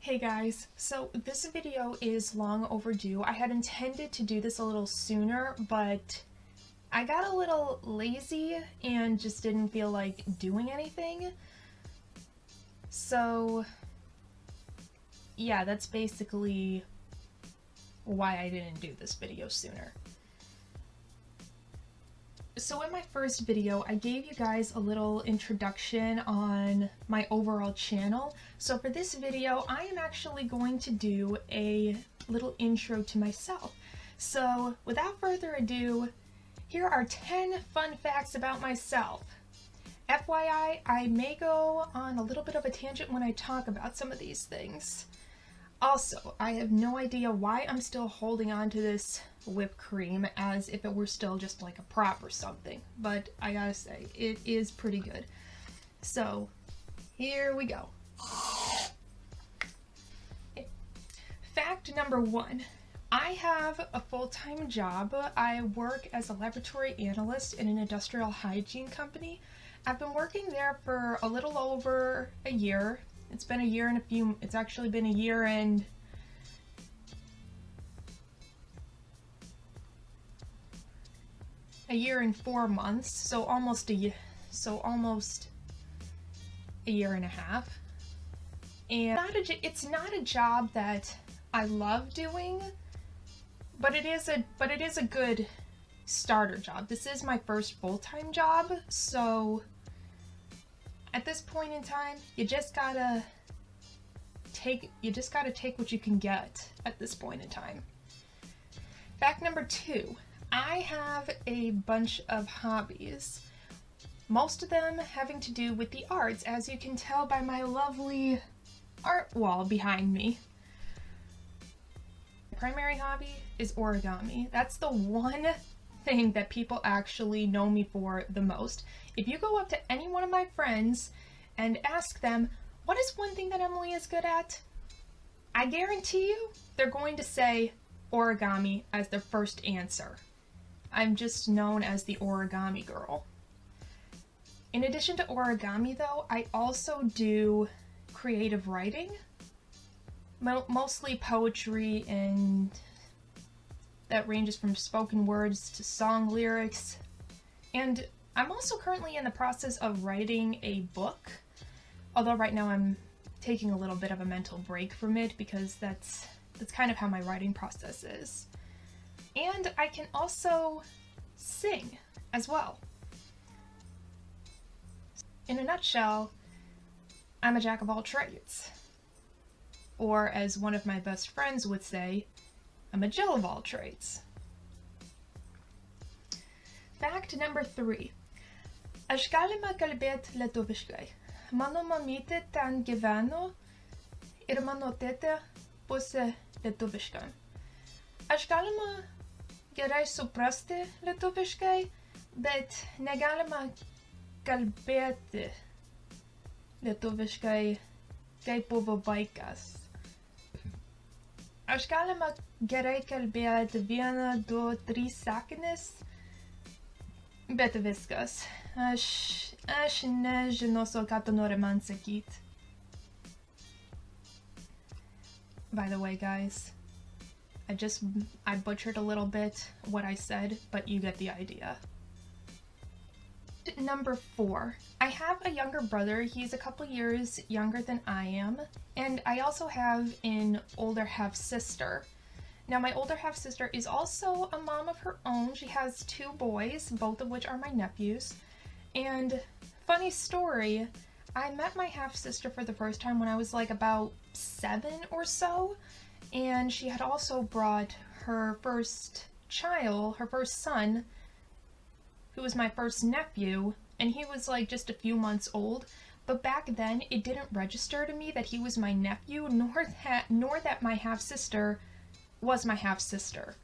Hey guys, so this video is long overdue. I had intended to do this a little sooner, but I got a little lazy and just didn't feel like doing anything. So yeah, that's basically why I didn't do this video sooner. So in my first video, I gave you guys a little introduction on my overall channel. So for this video, I am actually going to do a little intro to myself. So without further ado, here are 10 fun facts about myself. FYI, I may go on a little bit of a tangent when I talk about some of these things. Also, I have no idea why I'm still holding on to this whipped cream as if it were still just like a prop or something, but I gotta say, it is pretty good. So, here we go. Fact number 1. I have a full-time job. I work as a laboratory analyst in an industrial hygiene company. I've been working there for a little over a year. It's been a year and it's actually been a year and a year and 4 months, so almost a year and a half. And it's not a job that I love doing, but it is a good starter job. This is my first full-time job, so at this point in time, you just gotta take what you can get at this point in time. Fact number 2, I have a bunch of hobbies. Most of them having to do with the arts, as you can tell by my lovely art wall behind me. My primary hobby is origami. That's the one thing that people actually know me for the most. If you go up to any one of my friends and ask them, what is one thing that Emily is good at? I guarantee you they're going to say origami as their first answer. I'm just known as the origami girl. In addition to origami though, I also do creative writing, mostly poetry, and that ranges from spoken words to song lyrics. And I'm also currently in the process of writing a book, although right now I'm taking a little bit of a mental break from it because that's kind of how my writing process is. And I can also sing as well. In a nutshell, I'm a jack of all trades. Or as one of my best friends would say, I'm a Jill of all trades. Fact number 3. Aš galima kalbėti lietuviškai. Mano mamytė ten gyveno ir mano tėtė pusė lietuviška. Aš galima gerai suprasti lietuviškai, bet negalima kalbėti lietuviškai, kaip buvo vaikas. Aš galima gerai kalbėti 1, 2, 3 sakinis, bet viskas. Aš nežinosiu, ką tu nori man sakyti. By the way, guys, I butchered a little bit what I said, but you get the idea. Number 4. I have a younger brother. He's a couple years younger than I am, and I also have an older half-sister. Now, my older half-sister is also a mom of her own. She has 2 boys, both of which are my nephews. And funny story, I met my half-sister for the first time when I was like about 7 or so, and she had also brought her first child, her first son, who was my first nephew, and he was like just a few months old. But back then, it didn't register to me that he was my nephew, nor that my half-sister was my half-sister.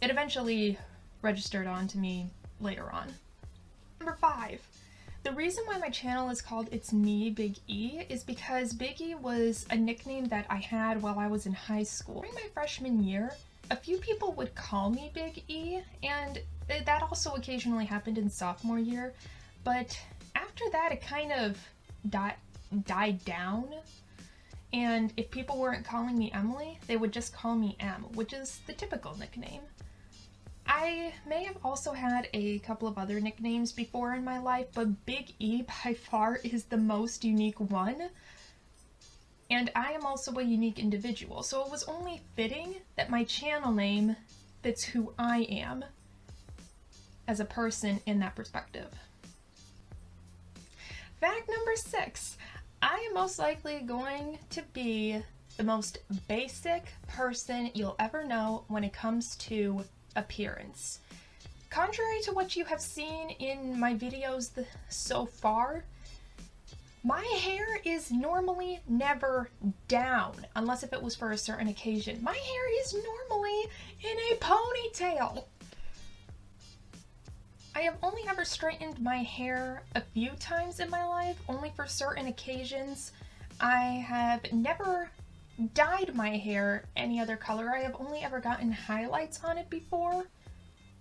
It eventually registered on to me later on. Number 5. The reason why my channel is called It's Me, Big E, is because Big E was a nickname that I had while I was in high school. During my freshman year, a few people would call me Big E, and that also occasionally happened in sophomore year, but after that it kind of died down, And if people weren't calling me Emily, they would just call me Em, which is the typical nickname. I may have also had a couple of other nicknames before in my life, but Big E by far is the most unique one. And I am also a unique individual, so it was only fitting that my channel name fits who I am as a person in that perspective. Fact number 6. I am most likely going to be the most basic person you'll ever know when it comes to appearance. Contrary to what you have seen in my videos so far, my hair is normally never down, unless if it was for a certain occasion. My hair is normally in a ponytail. I have only ever straightened my hair a few times in my life, only for certain occasions. I have never dyed my hair any other color. I have only ever gotten highlights on it before.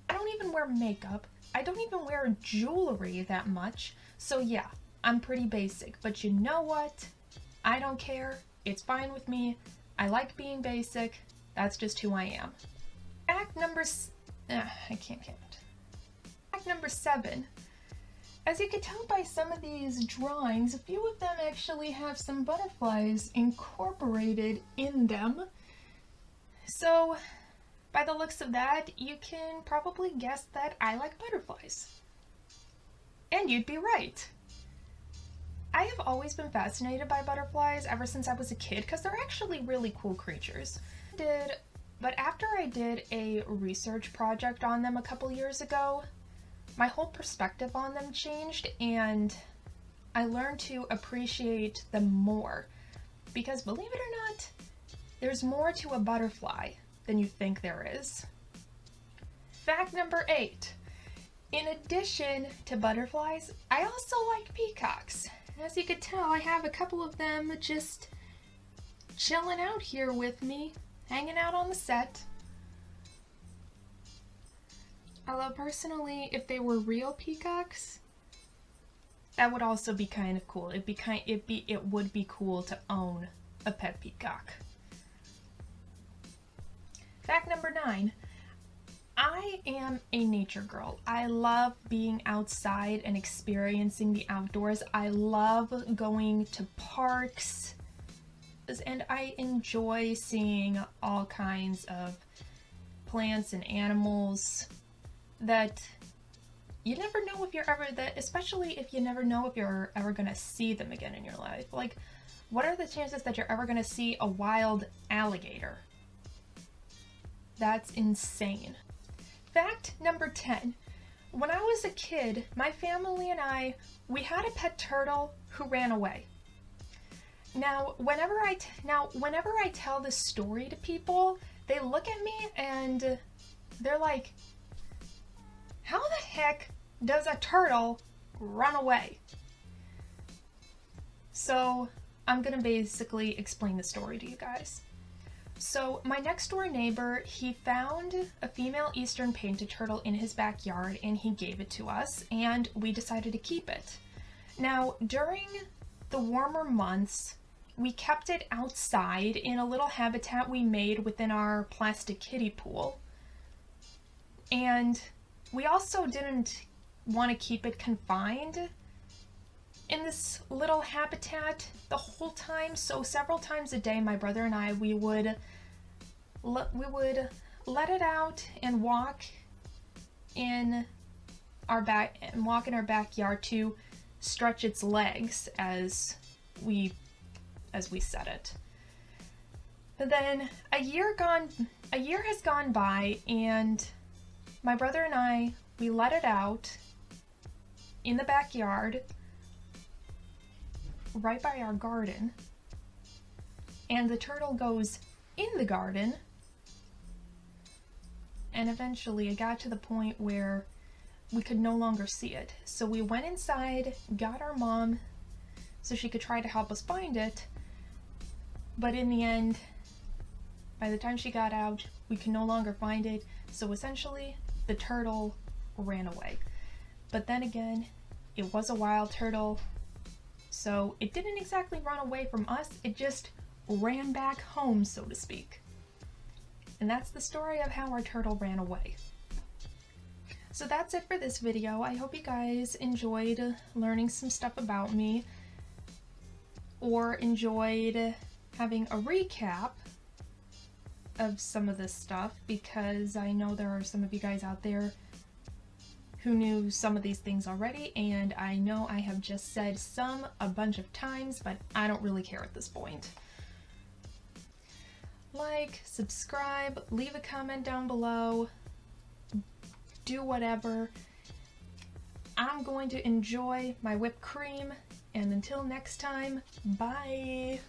I don't even wear makeup. I don't even wear jewelry that much. So yeah, I'm pretty basic. But you know what? I don't care. It's fine with me. I like being basic. That's just who I am. Fact number... I can't count. Fact number 7. As you can tell by some of these drawings, a few of them actually have some butterflies incorporated in them. So, by the looks of that, you can probably guess that I like butterflies. And you'd be right. I have always been fascinated by butterflies ever since I was a kid because they're actually really cool creatures. But after I did a research project on them a couple years ago, my whole perspective on them changed and I learned to appreciate them more. Because believe it or not, there's more to a butterfly than you think there is. Fact number 8. In addition to butterflies, I also like peacocks. As you can tell, I have a couple of them just chilling out here with me, hanging out on the set. Although personally, if they were real peacocks, that would also be kind of cool. It would be cool to own a pet peacock. Fact number 9. I am a nature girl. I love being outside and experiencing the outdoors. I love going to parks, and I enjoy seeing all kinds of plants and animals that you never know if you're ever especially if you never know if you're ever gonna see them again in your life. Like, what are the chances that you're ever gonna see a wild alligator? That's insane. Fact number 10. When I was a kid, my family and we had a pet turtle who ran away. Now, whenever I tell this story to people, they look at me and they're like, how the heck does a turtle run away? So I'm gonna basically explain the story to you guys. So my next door neighbor, he found a female eastern painted turtle in his backyard and he gave it to us and we decided to keep it. Now, during the warmer months, we kept it outside in a little habitat we made within our plastic kiddie pool. And we also didn't want to keep it confined in this little habitat the whole time. So several times a day, my brother and I, we would let it out and walk in our backyard to stretch its legs as we said it. But then a year has gone by and my brother and I, we let it out in the backyard right by our garden, and the turtle goes in the garden, and eventually it got to the point where we could no longer see it. So we went inside, got our mom so she could try to help us find it, but in the end, by the time she got out, we could no longer find it, so essentially the turtle ran away. But then again, it was a wild turtle, so it didn't exactly run away from us, it just ran back home, so to speak. And that's the story of how our turtle ran away. So that's it for this video. I hope you guys enjoyed learning some stuff about me, or enjoyed having a recap of some of this stuff, because I know there are some of you guys out there who knew some of these things already, and I know I have just said some a bunch of times, but I don't really care at this point. Like, subscribe, leave a comment down below, do whatever. I'm going to enjoy my whipped cream, and until next time, bye!